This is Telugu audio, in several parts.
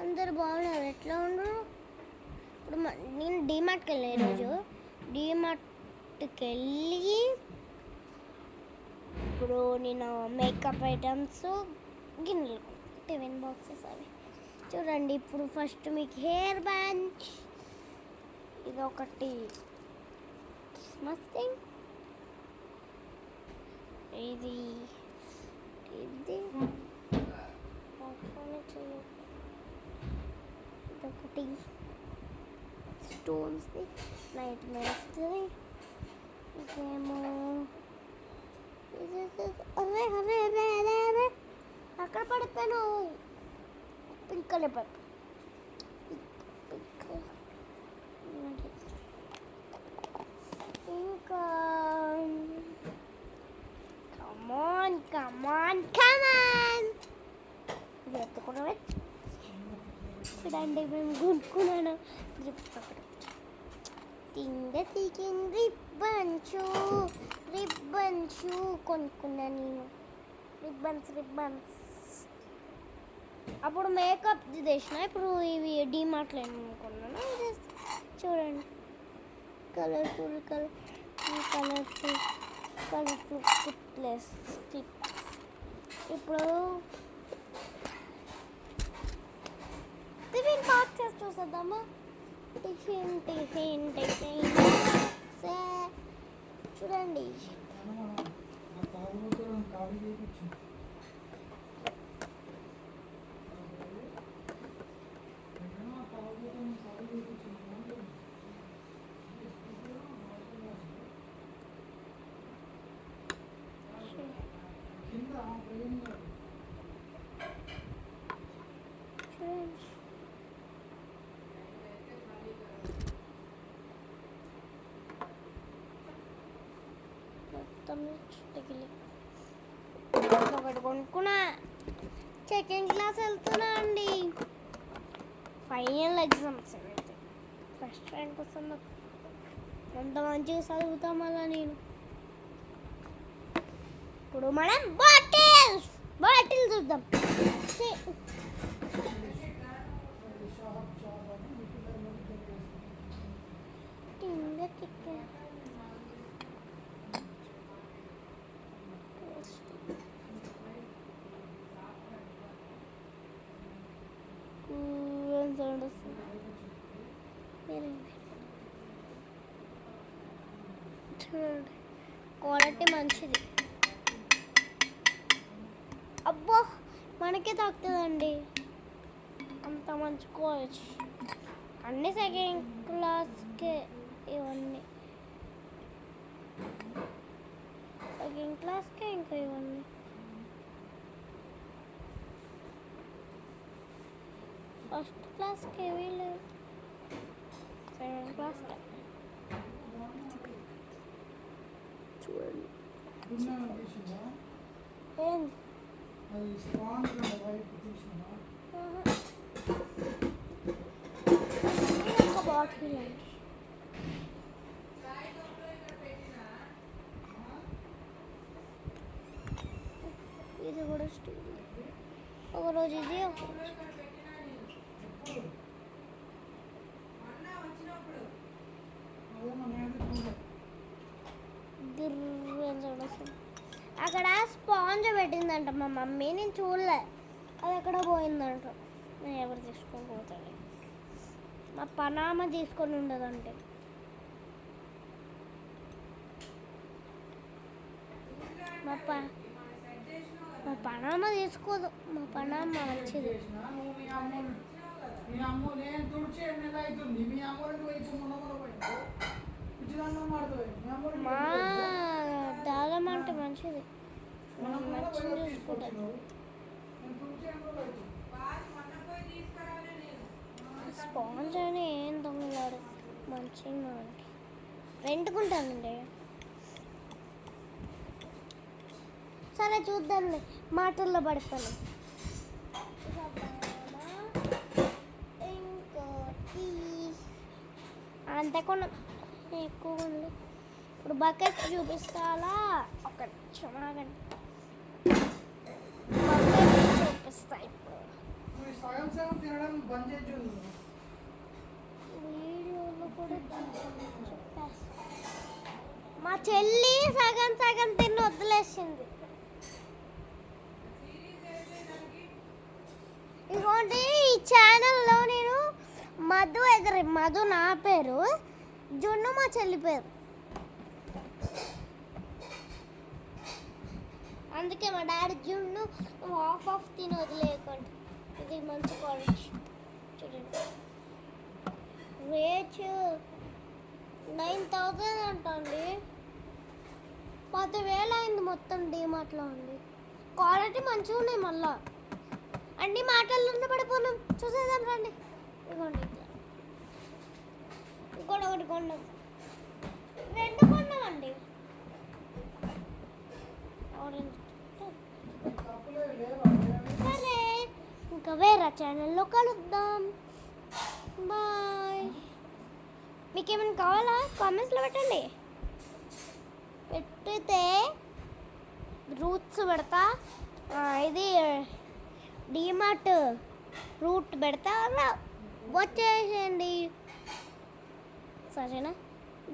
అందరు బాగున్నారు. ఎట్లా ఉండరు? ఇప్పుడు నేను డీమార్ట్కి వెళ్ళా ఈరోజు. డీమార్ట్కి వెళ్ళి ఇప్పుడు నేను మేకప్ ఐటమ్స్ గిన్నెలు టిఫిన్ బాక్సెస్ అవి చూడండి. ఇప్పుడు ఫస్ట్ మీకు హెయిర్ బ్యాండ్, ఇది ఒకటి మస్తింగ్, ఇది ఇదొకటి స్టోన్స్ది నైట్ మేస్తుంది. ఇదేమో అరే అరే అరే అరే అరే అక్కడ పడిపోయాను. పింక్ కలర్ పట్టు ఇంకా కమాన్ కమాన్ కమాన్ ఇది ఎత్తుకున్నామే చూడండి. మేము కొనుక్కున్నాను తీకిన్ రిబ్బన్స్ కొనుక్కున్నాను నేను. రిబ్బన్స్ అప్పుడు మేకప్ చేసిన, ఇప్పుడు ఇవి డీమార్ట్లో కొన్నాను. చూడండి కలర్ఫుల్ క్లిప్లెస్ క్లిప్స్. ఇప్పుడు టిఫిన్ బాక్సెస్ చూసేద్దామా? టిఫిన్ చూడండి. ఒకటి కొనుక్కున్నా. సెకండ్ క్లాస్ వెళ్తున్నా అండి. ఫైనల్ ఎగ్జామ్స్ అయితే ఫస్ట్ ర్యాంక్ వస్తుంది. ఎంత మంచిగా చదువుతాం అలా నేను. ఇప్పుడు మనం బాటిల్ చూద్దాం. చూడండి క్వాలిటీ మంచిది. అబ్బో మనకే తాకుతుందండి అంత మంచి క్వాలిటీ. అన్నీ సెకండ్ క్లాస్కే, ఇవన్నీ సెకండ్ క్లాస్కే. ఇంకా ఇవన్నీ ఫస్ట్ క్లాస్కి ఏమీ లేవు, సెకండ్ క్లాస్కే. చూడండి ఒక బాటిల్ అండి. ఇది కూడా స్టీల్. ఒకరోజు ఇది అక్కడ స్పాంజ్ పెట్టిందంట మా మమ్మీ, నేను చూడలే. అది ఎక్కడ పోయిందంట. నేను ఎవరు తీసుకొని పోతాను? మా పనామ తీసుకొని ఉండదంటే. మా పనామ తీసుకోదు. మా పనామ మంచిది. మా దాదమ్మ అంటే మంచిది, మంచిగా చూసుకుంటుంది. స్పాంజ్ అని ఏం దొంగలాడు మంచిగా రెంట్కుంటానండి. సరే చూద్దాంలే, మాటల్లో పడిపోయాను. ఇంకోటి అంతకుండా ఎక్కువ ఉంది. ఇప్పుడు బకెట్స్ చూపిస్తాలా? ఒక నిమిషం బకెట్స్ చూపిస్తా ఇప్పుడు. తినడం బంద్ చేసి వీడియోలో కూడా చెప్పేస్తా. మా చెల్లి సగం సగం తిని వదిలేసింది. ఇదిగోండి ఈ ఛానల్లో నేను మధు నా పేరు, జున్ను మా చెల్లి పేరు. అందుకే మా డాడీ జున్ను ఆఫ్ తిని వదిలేయకండి. ఇది మంచి క్వాలిటీ చూడండి. రేట్ 9,000 అంటండి. 10,000 అయింది మొత్తం డీమార్ట్లో అండి. క్వాలిటీ మంచిగా ఉన్నాయి. మళ్ళా అన్ని మాటల్లో పడిపోయినాం. చూసేద్దాం రండి. ఇదిగోండి ఇంకోటి ఒకటి కొన్నాం. 2 కొన్నామండి. సరే ఇంకా వేరే ఛానల్లో కలుద్దాం. బాయ్. మీకేమైనా కావాలా కామెంట్స్లో పెట్టండి. పెట్టితే రూట్స్ పెడతా. ఇది డీమార్ట్ రూట్ పెడతా. వచ్చేసేయండి. సరేనా?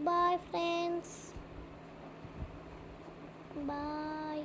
Bye friends. బాయ్.